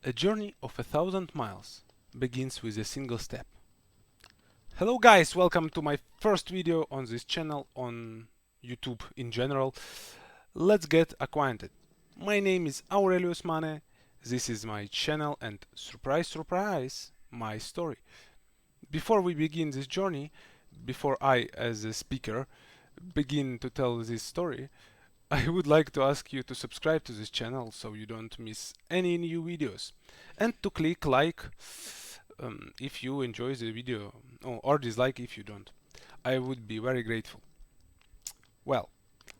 A journey of 1,000 miles begins with a single step. Hello guys, welcome to my first video on this channel on YouTube in general. Let's get acquainted. My name is Aurelius Mane, this is my channel and surprise surprise, my story. Before we begin this journey, before I as a speaker begin to tell this story, I would like to ask you to subscribe to this channel so you don't miss any new videos and to click like if you enjoy the video or dislike if you don't. I would be very grateful. Well,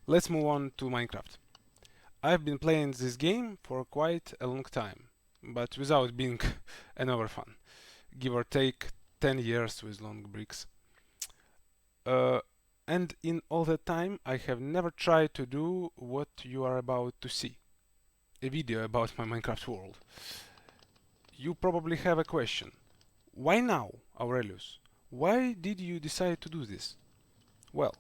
let's move on to Minecraft. I've been playing this game for quite a long time, but without being an overfan. Give or take 10 years with long breaks. And in all that time I have never tried to do what you are about to see. A video about my Minecraft world. You probably have a question. Why now, Aurelius? Why did you decide to do this? Well,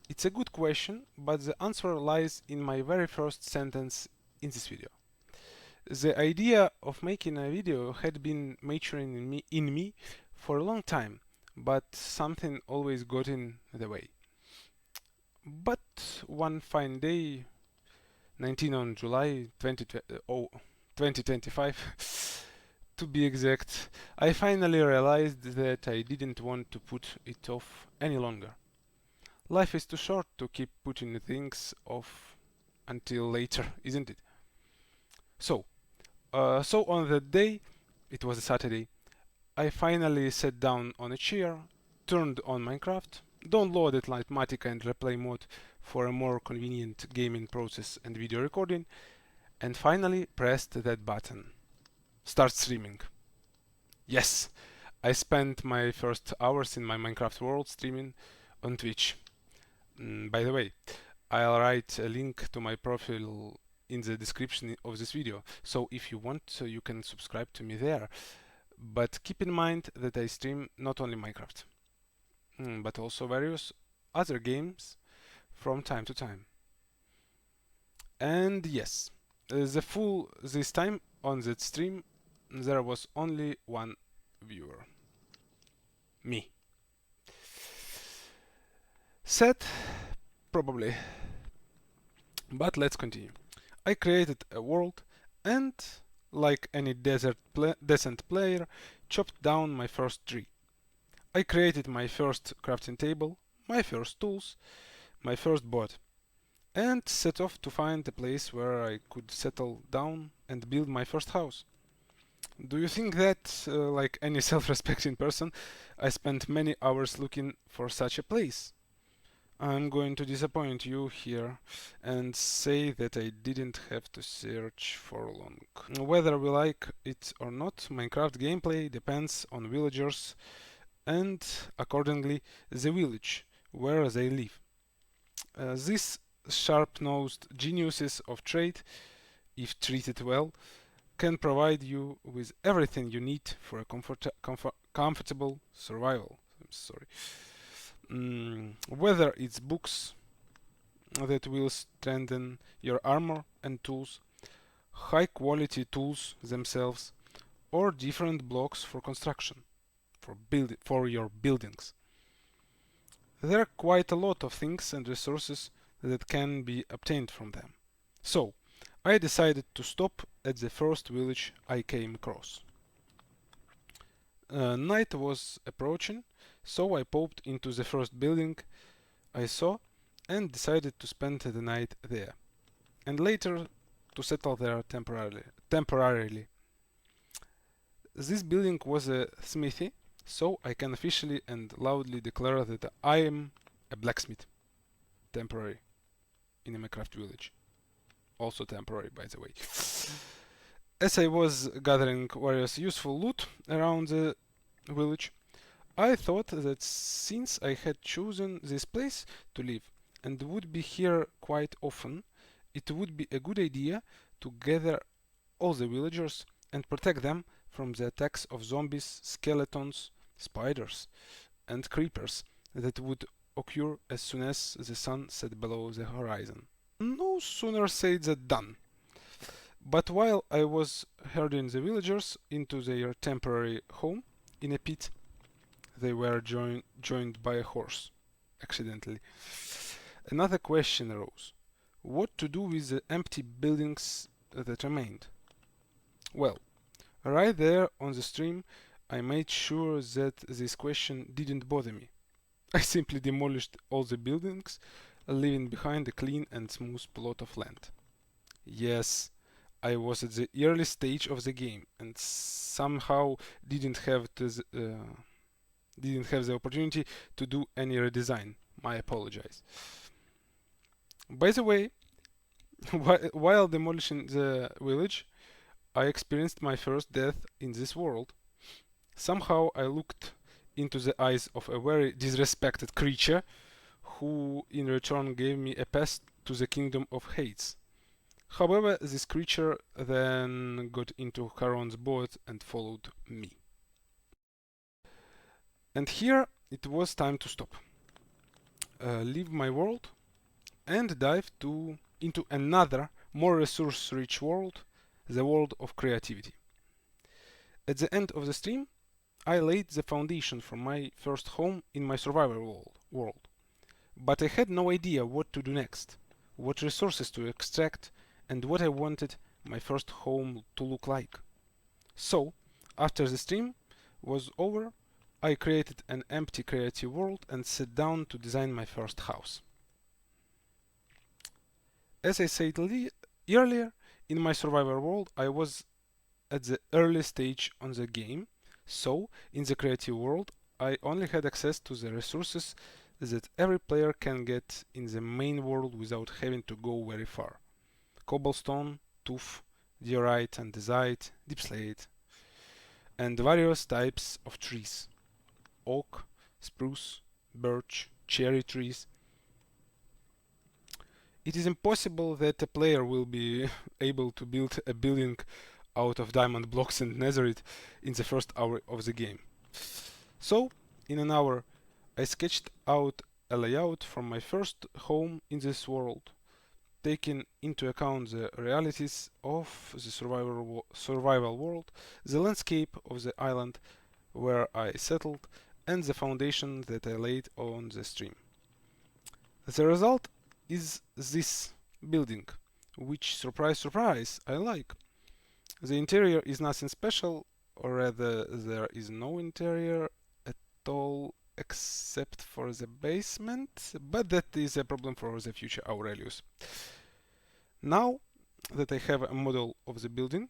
it's a good question, but the answer lies in my very first sentence in this video. The idea of making a video had been maturing in me for a long time, but something always got in the way. But one fine day, 19 on July 2025, to be exact, I finally realized that I didn't want to put it off any longer. Life is too short to keep putting things off until later, isn't it? So on that day, it was a Saturday, I finally sat down on a chair, turned on Minecraft, downloaded Litematic and Replay mode for a more convenient gaming process and video recording, and finally pressed that button. Start streaming. Yes, I spent my first hours in my Minecraft world streaming on Twitch. By the way, I'll write a link to my profile in the description of this video, so if you want, you can subscribe to me there. But keep in mind that I stream not only Minecraft, but also various other games from time to time. And yes, this time on that stream there was only one viewer. Me. Sad? Probably. But let's continue. I created a world and, like any decent player, chopped down my first tree. I created my first crafting table, my first tools, my first boat, and set off to find a place where I could settle down and build my first house. Do you think that, like any self-respecting person, I spent many hours looking for such a place? I'm going to disappoint you here and say that I didn't have to search for long. Whether we like it or not, Minecraft gameplay depends on villagers and, accordingly, the village where they live. These sharp-nosed geniuses of trade, if treated well, can provide you with everything you need for a comfortable survival. I'm sorry. Whether it's books that will strengthen your armor and tools, high quality tools themselves, or different blocks for construction, for your buildings. There are quite a lot of things and resources that can be obtained from them. So, I decided to stop at the first village I came across. Night was approaching, so I popped into the first building I saw and decided to spend the night there, and later to settle there temporarily. This building was a smithy, so I can officially and loudly declare that I am a blacksmith. Temporary. In a Minecraft village. Also temporary, by the way. As I was gathering various useful loot around the village, I thought that since I had chosen this place to live and would be here quite often, it would be a good idea to gather all the villagers and protect them from the attacks of zombies, skeletons, spiders, and creepers that would occur as soon as the sun set below the horizon. No sooner said than done. But while I was herding the villagers into their temporary home in a pit, they were joined by a horse, accidentally. Another question arose. What to do with the empty buildings that remained? Well, right there on the stream, I made sure that this question didn't bother me. I simply demolished all the buildings, leaving behind a clean and smooth plot of land. Yes, I was at the early stage of the game and somehow didn't have didn't have the opportunity to do any redesign. I apologize. By the way, while demolishing the village, I experienced my first death in this world. Somehow I looked into the eyes of a very disrespected creature who in return gave me a pass to the kingdom of Hades. However, this creature then got into Charon's boat and followed me. And here it was time to stop, leave my world, and dive into another, more resource-rich world, the world of creativity. At the end of the stream, I laid the foundation for my first home in my survival world. But I had no idea what to do next, what resources to extract, and what I wanted my first home to look like. So, after the stream was over, I created an empty creative world and sat down to design my first house. As I said earlier, in my survival world I was at the early stage on the game, so in the creative world I only had access to the resources that every player can get in the main world without having to go very far. Cobblestone, tuff, diorite, andesite, deep slate, and various types of trees. Oak, spruce, birch, cherry trees. It is impossible that a player will be able to build a building out of diamond blocks and netherite in the first hour of the game. So, in an hour, I sketched out a layout from my first home in this world, taking into account the realities of the survival world, the landscape of the island where I settled, and the foundation that I laid on the stream. The result is this building, which, surprise, surprise, I like. The interior is nothing special, or rather, there is no interior at all except for the basement, but that is a problem for the future Aurelius. Now that I have a model of the building,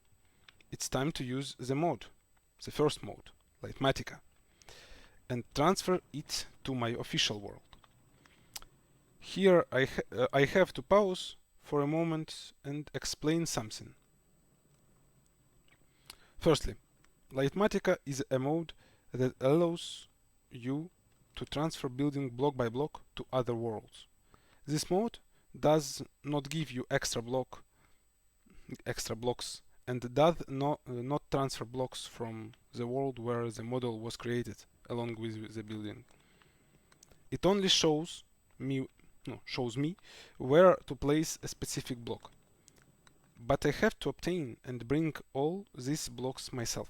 it's time to use the mod, the first mod, Litematica, and transfer it to my official world. Here I have to pause for a moment and explain something. Firstly, Litematica is a mode that allows you to transfer building block by block to other worlds. This mode does not give you extra blocks and does not transfer blocks from the world where the model was created along with the building. It only shows me where to place a specific block, but I have to obtain and bring all these blocks myself.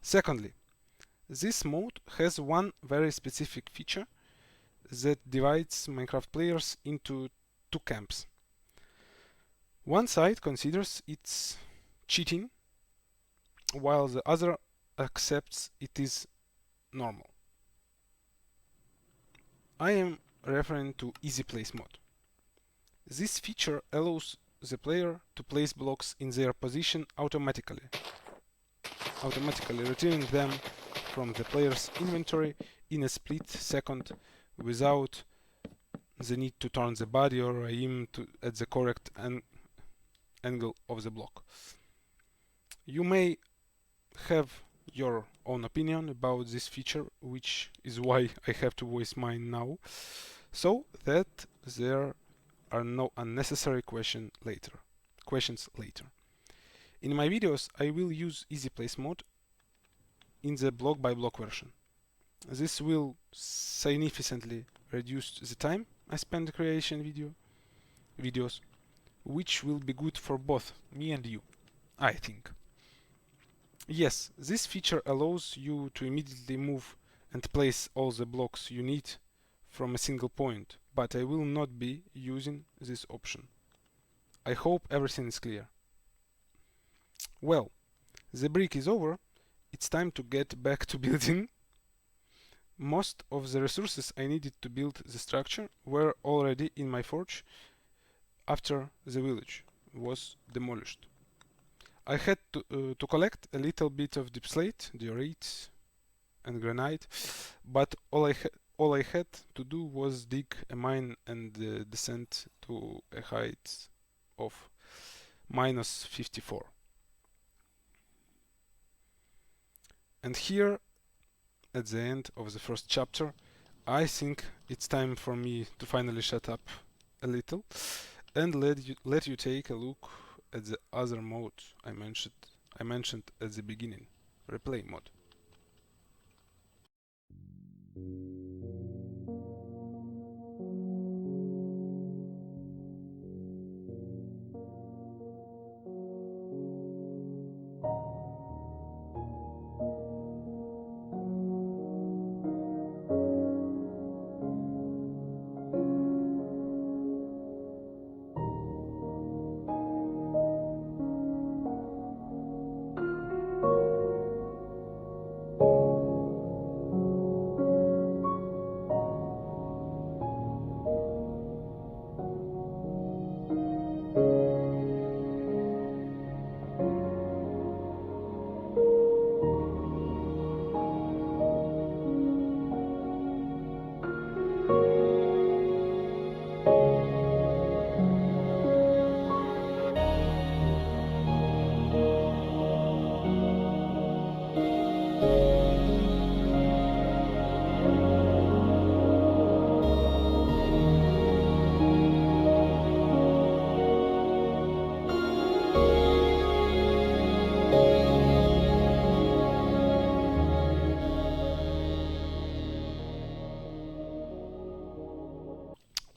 Secondly, this mode has one very specific feature that divides Minecraft players into two camps. One side considers it's cheating, while the other accepts it is normal. I am referring to Easy Place mod. This feature allows the player to place blocks in their position automatically retrieving them from the player's inventory in a split second without the need to turn the body or aim at the correct angle of the block. You may have your own opinion about this feature, which is why I have to voice mine now, so that there are no unnecessary questions later. In my videos, I will use Easy Place mode in the block by block version. This will significantly reduce the time I spend creation videos, which will be good for both me and you, I think. Yes, this feature allows you to immediately move and place all the blocks you need from a single point, but I will not be using this option. I hope everything is clear. Well, the break is over. It's time to get back to building. Most of the resources I needed to build the structure were already in my forge after the village was demolished. I had to collect a little bit of deep slate, diorite, and granite, but all I had to do was dig a mine and descend to a height of minus 54. And here, at the end of the first chapter, I think it's time for me to finally shut up a little and let you take a look at the other mode I mentioned at the beginning, replay mode.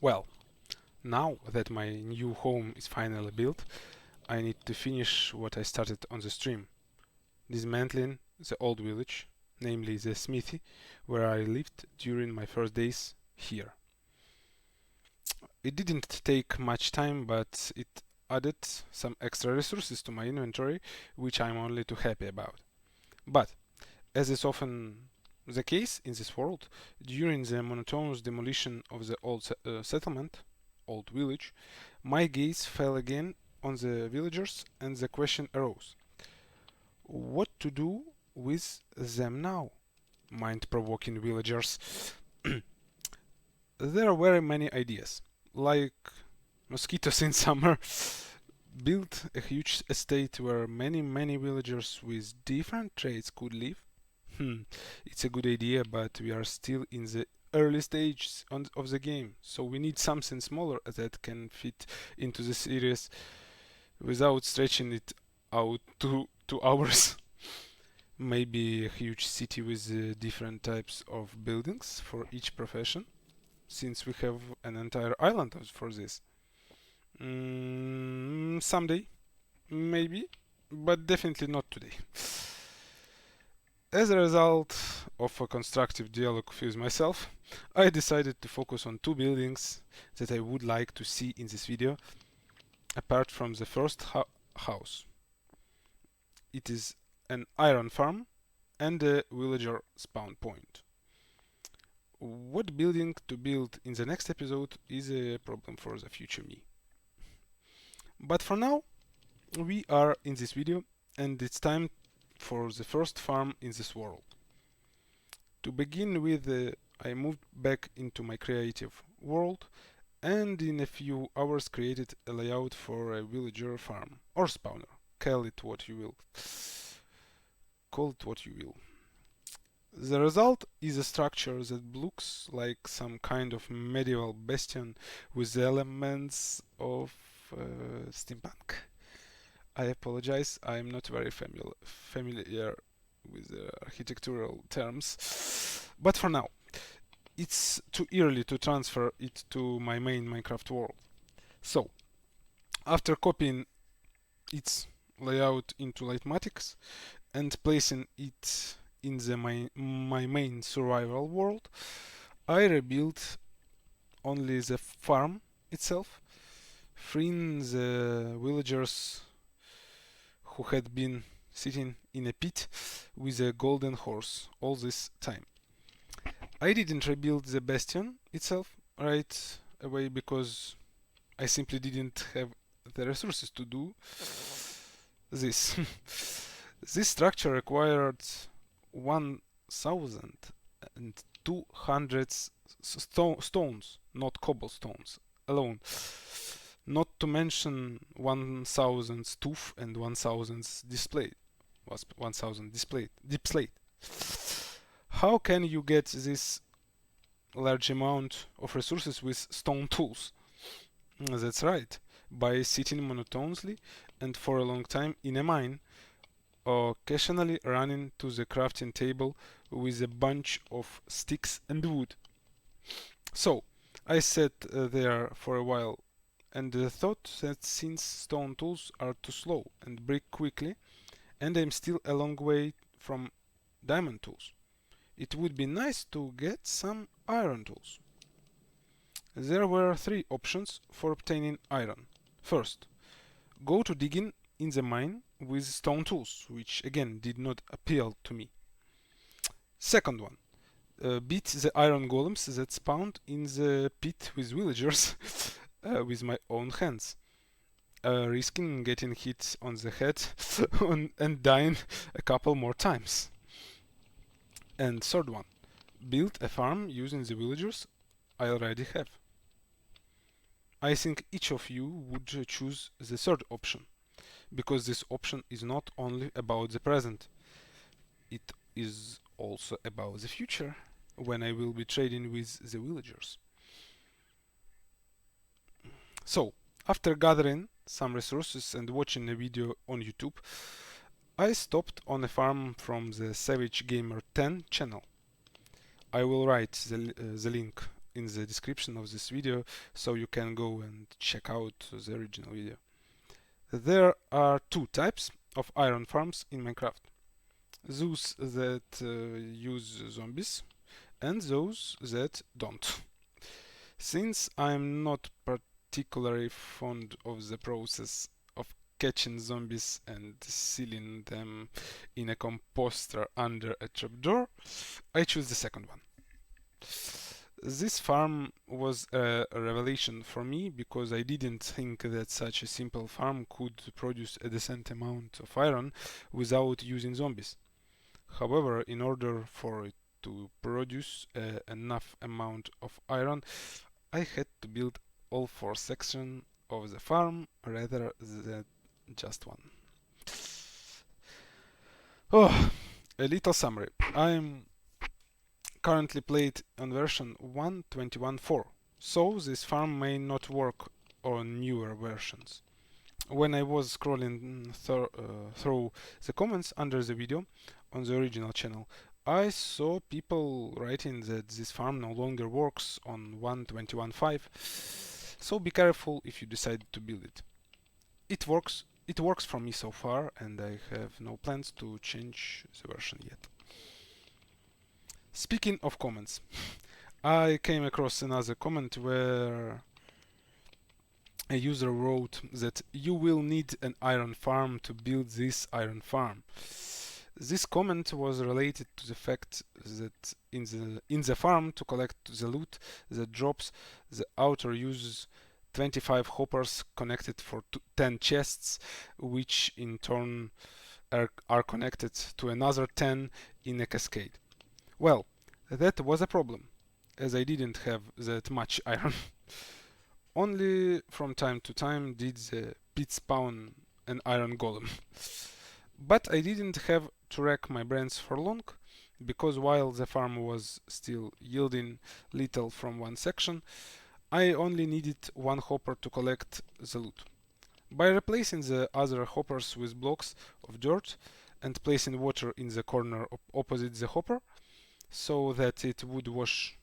Well, now that my new home is finally built, I need to finish what I started on the stream, dismantling the old village, namely the smithy, where I lived during my first days here. It didn't take much time, but it added some extra resources to my inventory, which I'm only too happy about. But, as is often the case in this world, during the monotonous demolition of the old settlement, old village, my gaze fell again on the villagers and the question arose: what to do with them now? Mind-provoking villagers. There are very many ideas, like mosquitoes in summer. Build a huge estate where many villagers with different traits could live. It's a good idea, but we are still in the early stages of the game, so we need something smaller that can fit into the series without stretching it out to 2 hours. Maybe a huge city with different types of buildings for each profession, since we have an entire island for this. Someday, maybe, but definitely not today. As a result of a constructive dialogue with myself, I decided to focus on 2 buildings that I would like to see in this video, apart from the first house. It is an iron farm and a villager spawn point. What building to build in the next episode is a problem for the future me. But for now, we are in this video and it's time for the first farm in this world. To begin with, I moved back into my creative world and in a few hours created a layout for a villager farm or spawner. Call it what you will. The result is a structure that looks like some kind of medieval bastion with elements of steampunk. I apologize, I'm not very familiar with the architectural terms, but for now, it's too early to transfer it to my main Minecraft world. So, After copying its layout into Litmatics and placing it in my main survival world, I rebuilt only the farm itself, freeing the villagers who had been sitting in a pit with a golden horse all this time. I didn't rebuild the bastion itself right away because I simply didn't have the resources to do this. This structure required 1,200 stones, not cobblestones, alone. Not to mention 1,000 stoof and 1,000 display. Was 1,000 display. How can you get this large amount of resources with stone tools? That's right, by sitting monotonously and for a long time in a mine, occasionally running to the crafting table with a bunch of sticks and wood. So, I sat there for a while and thought that since stone tools are too slow and break quickly, and I'm still a long way from diamond tools, it would be nice to get some iron tools. There were three options for obtaining iron. First, go to digging in the mine with stone tools, which again did not appeal to me. Second one, beat the iron golems that spawned in the pit with villagers with my own hands, risking getting hit on the head and dying a couple more times. And third one, build a farm using the villagers I already have. I think each of you would choose the third option, because this option is not only about the present, it is also about the future, when I will be trading with the villagers. So, after gathering some resources and watching a video on YouTube, I stopped on a farm from the Savage Gamer 10 channel. I will write the link in the description of this video so you can go and check out the original video. There are two types of iron farms in Minecraft. Those that use zombies and those that don't. Since I'm not particularly fond of the process of catching zombies and sealing them in a composter under a trapdoor, I choose the second one. This farm was a revelation for me because I didn't think that such a simple farm could produce a decent amount of iron without using zombies. However, in order for it to produce enough amount of iron, I had to build all four sections of the farm rather than just one. Oh, a little summary. I'm currently played on version 1.21.4, so this farm may not work on newer versions. When I was scrolling through the comments under the video on the original channel, I saw people writing that this farm no longer works on 1.21.5, so be careful if you decide to build it. It works for me so far, and I have no plans to change the version yet. Speaking of comments, I came across another comment where a user wrote that you will need an iron farm to build this iron farm. This comment was related to the fact that in the farm to collect the loot that drops, the author uses 25 hoppers connected for 10 chests, which in turn are connected to another 10 in a cascade. Well, that was a problem, as I didn't have that much iron. Only from time to time did the pit spawn an iron golem. But I didn't have to rack my brains for long, because while the farm was still yielding little from one section, I only needed one hopper to collect the loot. By replacing the other hoppers with blocks of dirt and placing water in the corner opposite the hopper, so that it would wash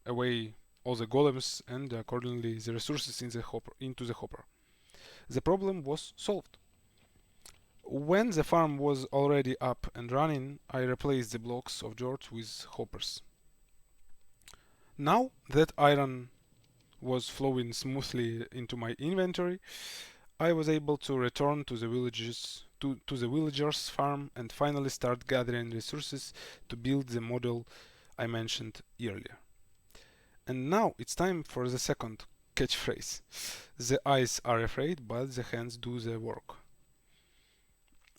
away all the golems and accordingly the resources into the hopper. The problem was solved. When the farm was already up and running, I replaced the blocks of dirt with hoppers. Now that iron was flowing smoothly into my inventory, I was able to return to the villagers' farm and finally start gathering resources to build the model I mentioned earlier. And now it's time for the second catchphrase. The eyes are afraid, but the hands do the work.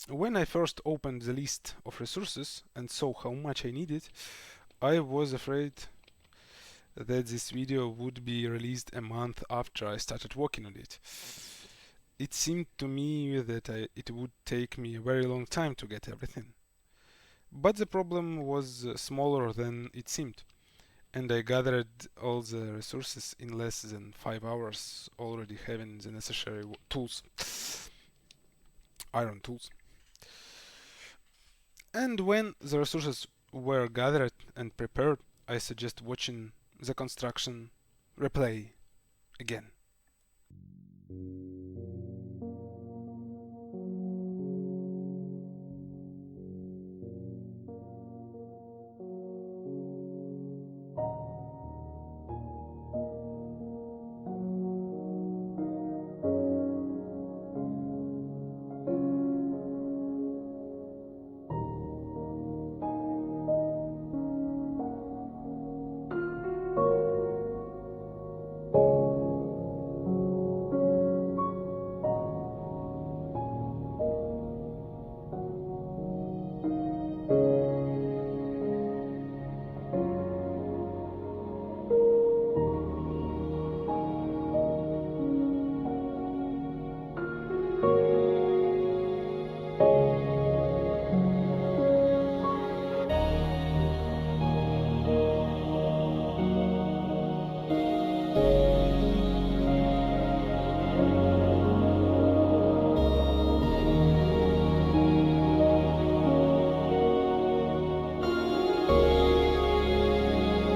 When I first opened the list of resources and saw how much I needed, I was afraid that this video would be released a month after I started working on it. It seemed to me that it would take me a very long time to get everything. But the problem was smaller than it seemed, and I gathered all the resources in less than 5 hours, already having the necessary tools, iron tools. And when the resources were gathered and prepared, I suggest watching the construction replay again.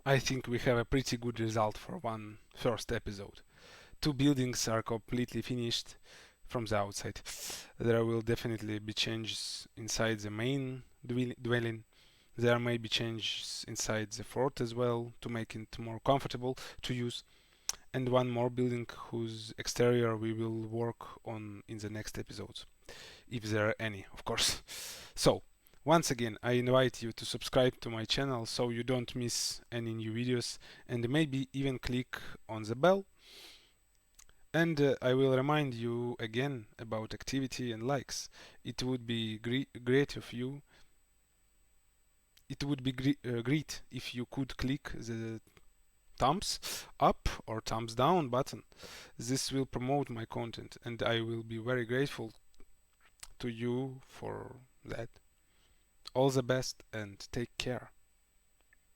I think we have a pretty good result for one first episode. Two buildings are completely finished from the outside. There will definitely be changes inside the main dwelling. There may be changes inside the fort as well to make it more comfortable to use. And one more building whose exterior we will work on in the next episodes, if there are any, of course. So, once again, I invite you to subscribe to my channel so you don't miss any new videos, and maybe even click on the bell. And I will remind you again about activity and likes. It would be great if you it would be great if you could click the thumbs up or thumbs down button. This will promote my content, and I will be very grateful to you for that. All the best and take care.